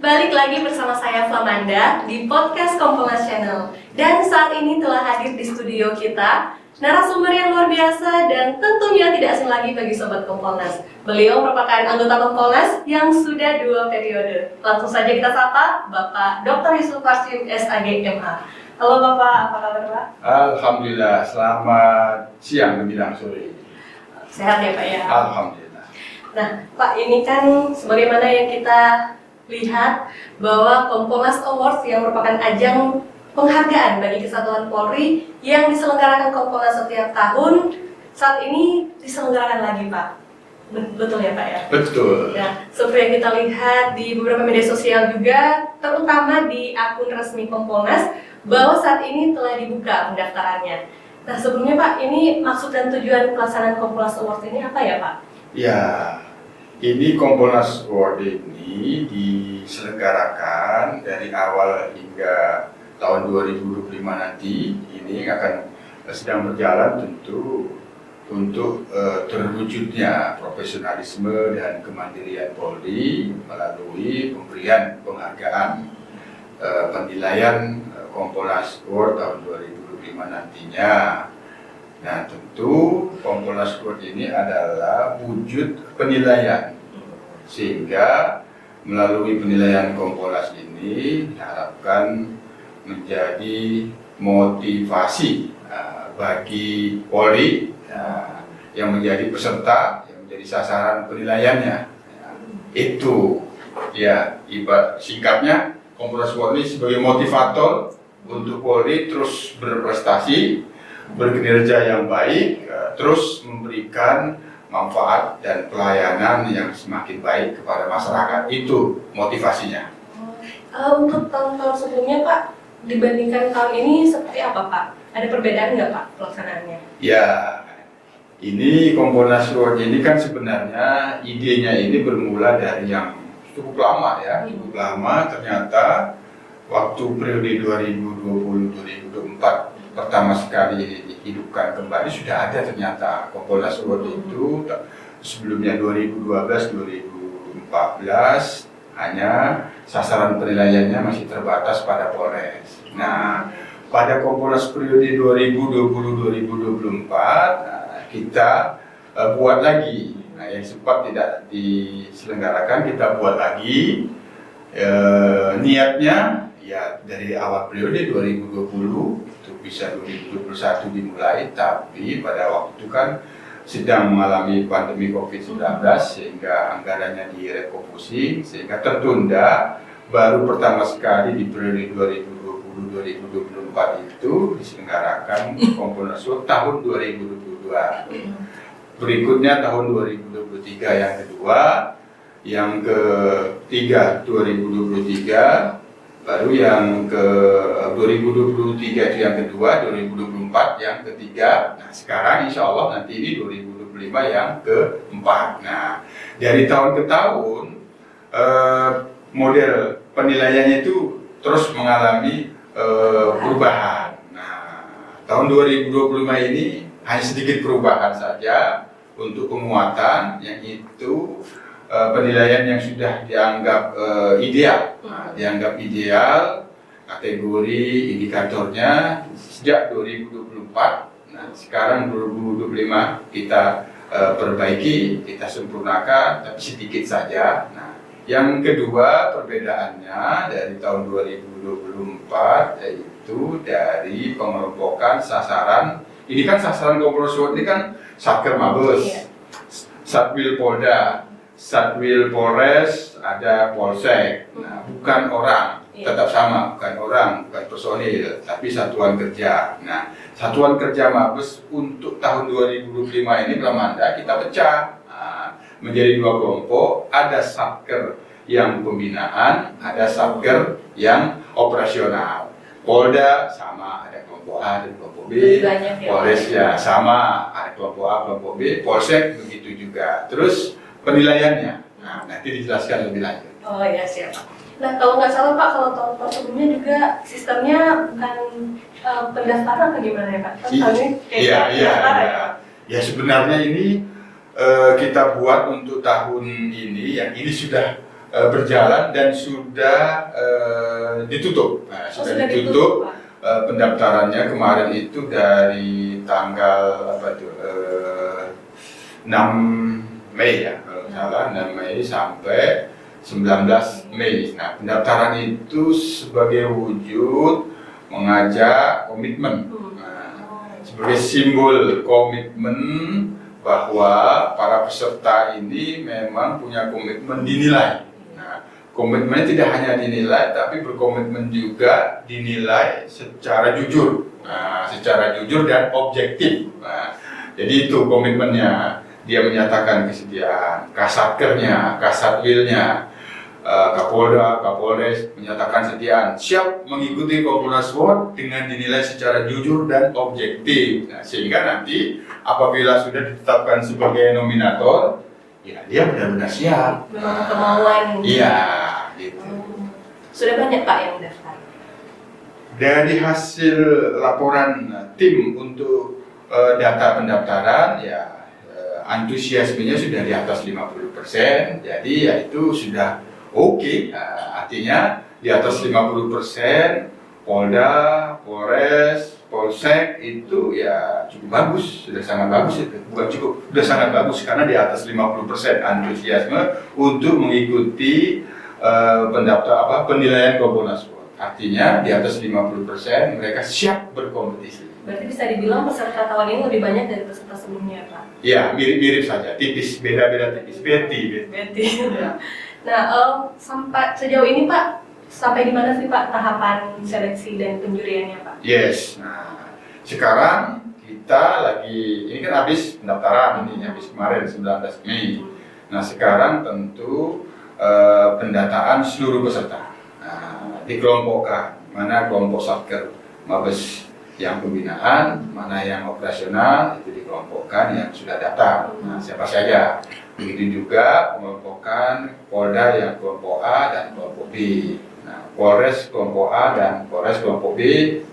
Balik lagi bersama saya Flamanda di podcast Kompolnas Channel. Dan saat ini telah hadir di studio kita narasumber yang luar biasa dan tentunya tidak asing lagi bagi Sobat Kompolnas. Beliau merupakan anggota Kompolnas yang sudah 2 periode. Langsung saja kita sapa Bapak Dr. Yusuf Warsim, SAG, MA. Halo Bapak, apa kabar Pak? Alhamdulillah, selamat siang menjelang sore. Sehat ya Pak ya? Alhamdulillah. Nah Pak, ini kan sebagaimana yang kita lihat bahwa Kompolnas Awards yang merupakan ajang penghargaan bagi kesatuan Polri yang diselenggarakan Kompolnas setiap tahun, saat ini diselenggarakan lagi Pak. Betul ya Pak ya? Betul. Nah, seperti yang kita lihat di beberapa media sosial juga, terutama di akun resmi Kompolnas, bahwa saat ini telah dibuka pendaftarannya. Nah, sebelumnya Pak, ini maksud dan tujuan pelaksanaan Kompolnas Awards ini apa ya Pak? Ya, ini Kompolnas Award ini diselenggarakan dari awal hingga tahun 2025 nanti. Ini akan sedang berjalan tentu untuk terwujudnya profesionalisme dan kemandirian Polri melalui pemberian penghargaan penilaian Kompolnas Award tahun 2025 nantinya. Nah, tentu Kompolnas Award ini adalah wujud penilaian, sehingga melalui penilaian Kompolnas ini diharapkan menjadi motivasi bagi Polri yang menjadi peserta, yang menjadi sasaran penilaiannya. Itu ya, singkatnya Kompolnas Award ini sebagai motivator untuk Polri terus berprestasi, berkinerja yang baik, terus memberikan manfaat dan pelayanan yang semakin baik kepada masyarakat. Itu motivasinya. Untuk tahun-tahun sebelumnya Pak, dibandingkan tahun ini seperti apa Pak? Ada perbedaan nggak Pak pelaksanaannya? Ya, ini Kompolnas Award ini kan sebenarnya idenya ini bermula dari yang cukup lama ya, cukup lama. Ternyata waktu periode 2020-2024 pertama sekali ini dihidupkan kembali, sudah ada ternyata Kompolnas Award itu. Sebelumnya 2012-2014 hanya sasaran penilaiannya masih terbatas pada Polres. Nah, pada Kompolnas periode 2020-2024 kita buat lagi. Nah, yang sempat tidak diselenggarakan kita buat lagi. Niatnya ya dari awal periode 2020 itu bisa 2021 dimulai, tapi pada waktu itu kan sedang mengalami pandemi COVID-19 sehingga anggarannya direfocusing sehingga tertunda. Baru pertama sekali di periode 2020-2024 itu diselenggarakan Kompolnas Award tahun 2022. Berikutnya tahun 2023 yang kedua, yang ketiga 2023, baru yang ke 2023 itu yang kedua, 2024 yang ketiga. Nah, sekarang insya Allah nanti ini 2025 yang keempat. Nah, dari tahun ke tahun model penilaiannya itu terus mengalami perubahan. Nah, tahun 2025 ini hanya sedikit perubahan saja untuk penguatan, yang itu penilaian yang sudah dianggap ideal. Nah, dianggap ideal kategori indikatornya sejak 2024. Nah, sekarang 2025 kita perbaiki, kita sempurnakan, tapi sedikit saja. Nah, yang kedua perbedaannya dari tahun 2024 yaitu dari pengelompokan sasaran. Ini kan sasaran Kompolnas Award ini kan Satker Mabes, Satwil Polda, Satwil Polres, ada Polsek. Nah, bukan orang, tetap sama, bukan orang, bukan personil, tapi satuan kerja. Nah, satuan kerja Mabes untuk tahun 2025 ini Flamanda kita pecah menjadi 2 kelompok. Ada Satker yang pembinaan, ada Satker yang operasional. Polda sama, ada kelompok A dan kelompok B. Polres ya sama, ada kelompok A, kelompok B. Polsek begitu juga. Terus penilaiannya, nah nanti dijelaskan lebih lanjut. Oh ya, siap. Nah, kalau nggak salah Pak, kalau tahun sebelumnya juga sistemnya bukan pendaftaran atau gimana ya Pak? Iya. Ya sebenarnya ini kita buat untuk tahun ini, yang ini sudah berjalan dan sudah ditutup. Nah, sudah ditutup. Pak? Pendaftarannya kemarin itu dari tanggal 6 Mei ya, kalau salah 6 Mei sampai 19 Mei. Nah, pendaftaran itu sebagai wujud mengajak komitmen. Nah, sebagai simbol komitmen bahwa para peserta ini memang punya komitmen dinilai. Nah, komitmen tidak hanya dinilai, tapi berkomitmen juga dinilai secara jujur. Nah, secara jujur dan objektif. Nah, jadi itu komitmennya. Dia menyatakan kesediaan, Kasatkernya, Kasatwilnya, Kapolda, Kapolres menyatakan kesediaan siap mengikuti Kompolnas World dengan dinilai secara jujur dan objektif. Nah, sehingga nanti apabila sudah ditetapkan sebagai nominator, ya dia benar-benar siap. Memang kemauan. Iya, gitu. Sudah banyak Pak yang daftar? Dari hasil laporan tim untuk data pendaftaran, ya antusiasmenya sudah di atas 50%, jadi ya itu sudah oke. Artinya di atas 50%, Polda, Polres, Polsek itu ya cukup bagus, sudah sangat bagus itu. Bukan cukup, sudah sangat bagus karena di atas 50% antusiasme untuk mengikuti penilaian Kompolnas World. Artinya di atas 50% mereka siap berkompetisi. Berarti bisa dibilang peserta tahun ini lebih banyak dari peserta sebelumnya, Pak? Ya, mirip-mirip saja, tipis, beda-beda tipis, beti. Nah, sampai sejauh ini Pak, sampai di mana sih Pak tahapan seleksi dan penjuriannya Pak? Yes, nah sekarang kita lagi, ini kan habis pendaftaran, ini habis kemarin 19 Mei. Nah sekarang tentu pendataan seluruh peserta. Nah, dikelompokkan, mana kelompok Satker, Mabes yang pembinaan, mana yang operasional, itu dikelompokkan yang sudah datang. Nah, siapa saja. Begitu juga pengelompokan Polda yang kelompok A dan kelompok B. Nah, Polres kelompok A dan Polres kelompok B,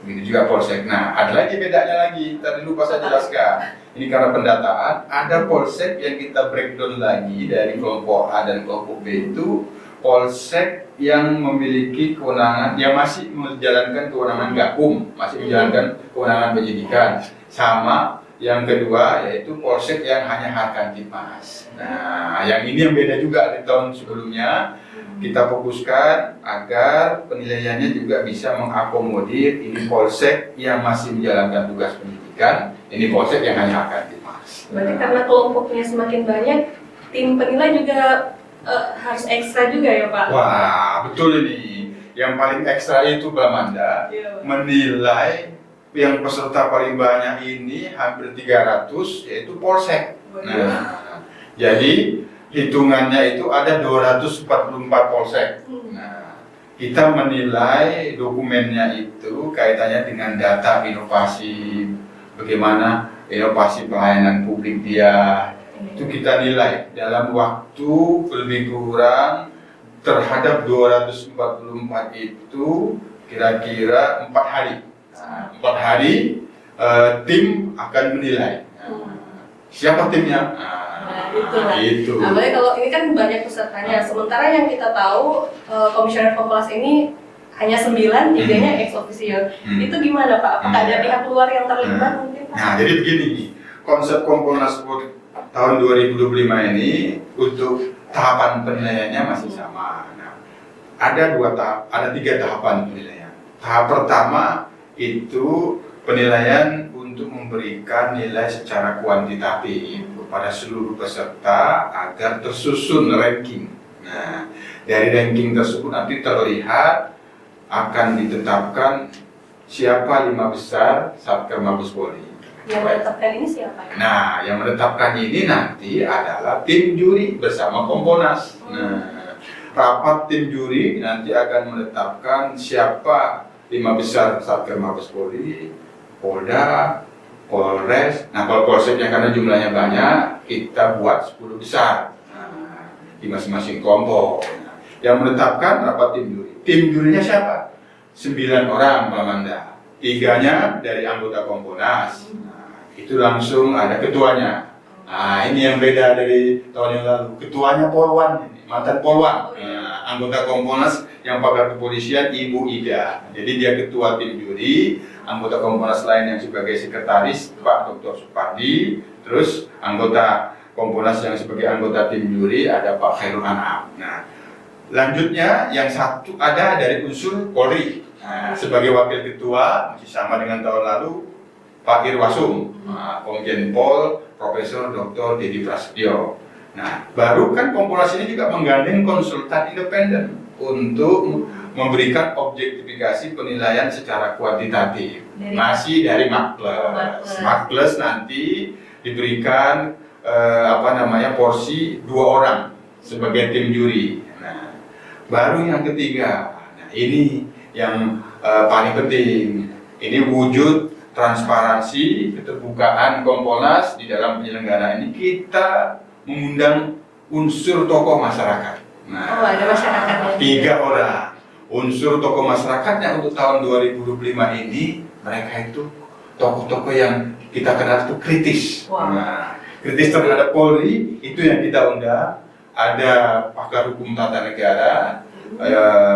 begitu juga Polsek. Nah, ada lagi bedanya lagi, tadi lupa saya jelaskan. Ini karena pendataan, ada Polsek yang kita breakdown lagi dari kelompok A dan kelompok B itu Polsek yang memiliki kewenangan, yang masih menjalankan kewenangan Gakum, masih menjalankan kewenangan penyidikan. Sama yang kedua yaitu Polsek yang hanya Harkantipmas. Nah, yang ini yang beda juga di tahun sebelumnya. Kita fokuskan agar penilaiannya juga bisa mengakomodir ini Polsek yang masih menjalankan tugas penyidikan, ini Polsek yang hanya Harkantipmas. Berarti karena kelompoknya semakin banyak, tim penilai juga harus ekstra juga ya Pak? Wah, betul ini. Yang paling ekstra itu Bamanda menilai yang peserta paling banyak ini hampir 300, yaitu Polsek. Nah, jadi hitungannya itu ada 244 Polsek. Nah, kita menilai dokumennya itu kaitannya dengan data inovasi, bagaimana inovasi pelayanan publik dia. Itu kita nilai dalam waktu lebih kurang terhadap 244 itu kira-kira 4 hari. Nah, 4 hari tim akan menilai. Siapa timnya? Itulah. Itu. Apalagi kalau ini kan banyak pesertanya. Sementara yang kita tahu komisioner Kompolnas ini hanya 9, 3-nya ex officio. Itu gimana Pak? Apakah ada pihak luar yang terlibat mungkin Pak? Nah, jadi begini, konsep Kompolnas World tahun 2025 ini untuk tahapan penilaiannya masih sama. Nah, ada 3 tahapan penilaian. Tahap pertama itu penilaian untuk memberikan nilai secara kuantitatif kepada seluruh peserta agar tersusun ranking. Nah, dari ranking tersebut nanti terlihat akan ditetapkan siapa 5 besar Satker Mabes Polri. Yang menetapkan ini siapa? Nah, yang menetapkan ini nanti adalah tim juri bersama Kompolnas. Nah, rapat tim juri nanti akan menetapkan siapa 5 besar Satker Mabes Polri, Polda, Polres. Nah, kalau Polseknya karena jumlahnya banyak, kita buat 10 besar. Nah, di masing-masing kelompok. Nah, yang menetapkan rapat tim juri. Tim jurinya siapa? 9 orang, Pak Manda. 3-nya dari anggota Kompolnas. Nah, itu langsung ada ketuanya. Nah, ini yang beda dari tahun yang lalu. Ketuanya Polwan, ini, mantan Polwan. Nah, anggota Kompolnas yang pakar kepolisian Ibu Ida. Jadi dia ketua tim juri. Anggota Kompolnas lain yang sebagai sekretaris Pak Dr. Supardi. Terus anggota Kompolnas yang sebagai anggota tim juri ada Pak Khairul Anam. Nah, lanjutnya yang satu ada dari unsur Polri. Nah, sebagai wakil ketua masih sama dengan tahun lalu Pak Irwasum, Komjen Pol Profesor Dr. Dedi Prasetyo. Nah, baru kan Kompolnas ini juga menggandeng konsultan independen untuk memberikan objektifikasi penilaian secara kuantitatif. Masih dari Makles. Makles nanti diberikan porsi 2 orang sebagai tim juri. Nah, baru yang ketiga. Nah, ini yang paling penting. Ini wujud transparansi, keterbukaan Kompolnas di dalam penyelenggaraan ini. Kita mengundang unsur tokoh masyarakat. Nah, ada masyarakatnya. 3 orang. Unsur tokoh masyarakatnya untuk tahun 2025 ini, mereka itu tokoh-tokoh yang kita kenal itu kritis. Nah, kritis terhadap Polri, itu yang kita undang. Ada pakar hukum tata negara,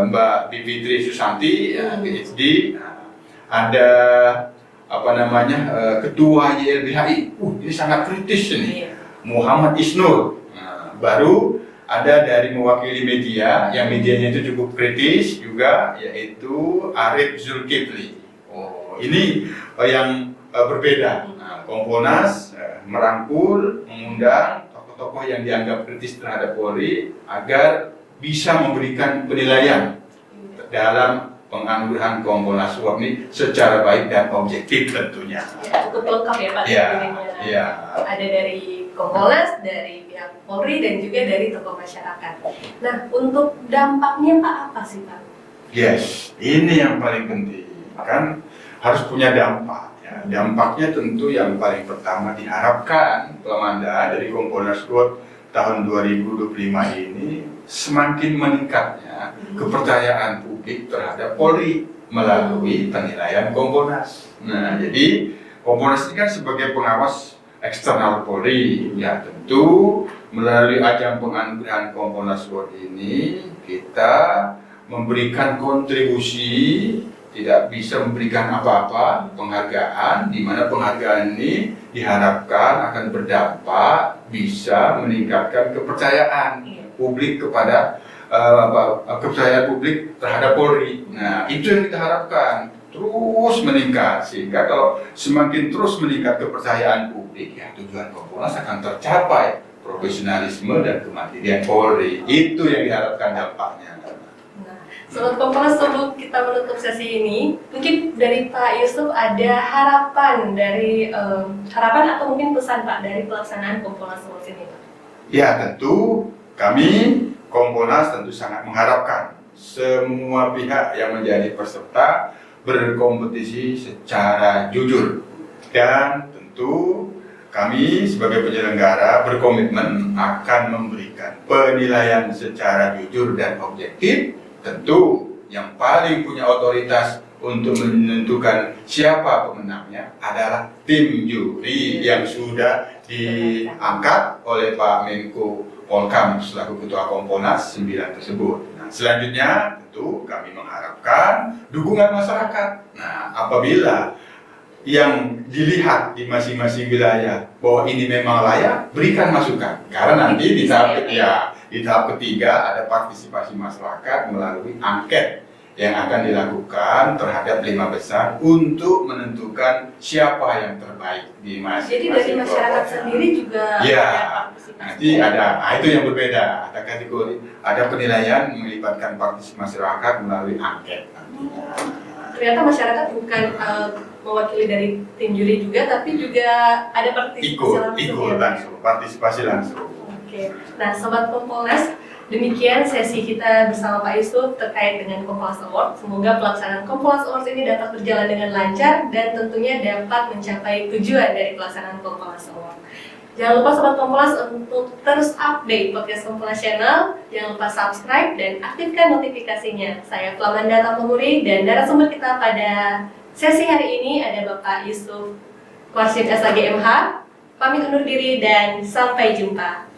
Mbak Bivitri Susanti, PhD. Ada ketua YLBHI. Ini sangat kritis ini. Muhammad Isnur. Nah, baru ada dari mewakili media, yang medianya itu cukup kritis juga, yaitu Arif Zulkifli. Ini yang berbeda. Nah, Kompolnas merangkul, mengundang tokoh-tokoh yang dianggap kritis terhadap Polri agar bisa memberikan penilaian dalam penganugerahan Kompolnas Award ini secara baik dan objektif tentunya. Ya, cukup lengkap ya Pak. Ya. Ada dari Kompolnas, dari pihak Polri, dan juga dari tokoh masyarakat. Nah, untuk dampaknya Pak apa sih Pak? Yes, ini yang paling penting. Kan harus punya dampak. Ya. Dampaknya tentu yang paling pertama diharapkan Plamanda dari Kompolnas Award tahun 2025 ini semakin meningkatnya kepercayaan publik terhadap Polri melalui penilaian Kompolnas. Nah, jadi Kompolnas ini kan sebagai pengawas eksternal Polri, ya tentu melalui ajang penganugerahan Kompolnas Award ini kita memberikan kontribusi, tidak bisa memberikan apa-apa, penghargaan, di mana penghargaan ini diharapkan akan berdampak bisa meningkatkan kepercayaan publik kepada kepercayaan publik terhadap Polri. Nah, itu yang kita harapkan terus meningkat, sehingga kalau semakin terus meningkat kepercayaan publik, ya tujuan Kompolnas akan tercapai, profesionalisme dan kemandirian Polri. Itu yang diharapkan dampaknya. Sobat Kompolnas, sebelum kita menutup sesi ini, mungkin dari Pak Yusuf ada harapan atau mungkin pesan Pak dari pelaksanaan Kompolnas Award ini Pak? Ya, tentu kami Kompolnas tentu sangat mengharapkan semua pihak yang menjadi peserta berkompetisi secara jujur, dan tentu kami sebagai penyelenggara berkomitmen akan memberikan penilaian secara jujur dan objektif. Tentu yang paling punya otoritas untuk menentukan siapa pemenangnya adalah tim juri yang sudah diangkat oleh Pak Menko Polkam selaku Ketua Kompolnas 9 tersebut. Nah, selanjutnya tentu kami mengharapkan dukungan masyarakat. Nah, apabila yang dilihat di masing-masing wilayah bahwa ini memang layak, berikan masukan. Karena nanti di tahap ketiga ada partisipasi masyarakat melalui angket yang akan dilakukan terhadap 5 besar untuk menentukan siapa yang terbaik di masing-masing. Jadi dari masyarakat sendiri juga ya, ada partisipasi. Nanti ada, itu yang berbeda. Ada kategori, ada penilaian melibatkan partisipasi masyarakat melalui angket. Ternyata masyarakat bukan mewakili dari tim juri juga, tapi juga ada partisipasi langsung. Partisipasi langsung. Oke. Nah, Sobat Kompolnas, demikian sesi kita bersama Pak Yusuf terkait dengan Kompolnas Award. Semoga pelaksanaan Kompolnas Award ini dapat berjalan dengan lancar dan tentunya dapat mencapai tujuan dari pelaksanaan Kompolnas Award. Jangan lupa Sobat Kompolnas untuk terus update podcast Kompolnas Channel. Jangan lupa subscribe dan aktifkan notifikasinya. Saya Flamanda Tampamuri dan narasumber kita pada sesi hari ini ada Bapak Yusuf Warsid SAGMH, Pamit undur diri dan sampai jumpa.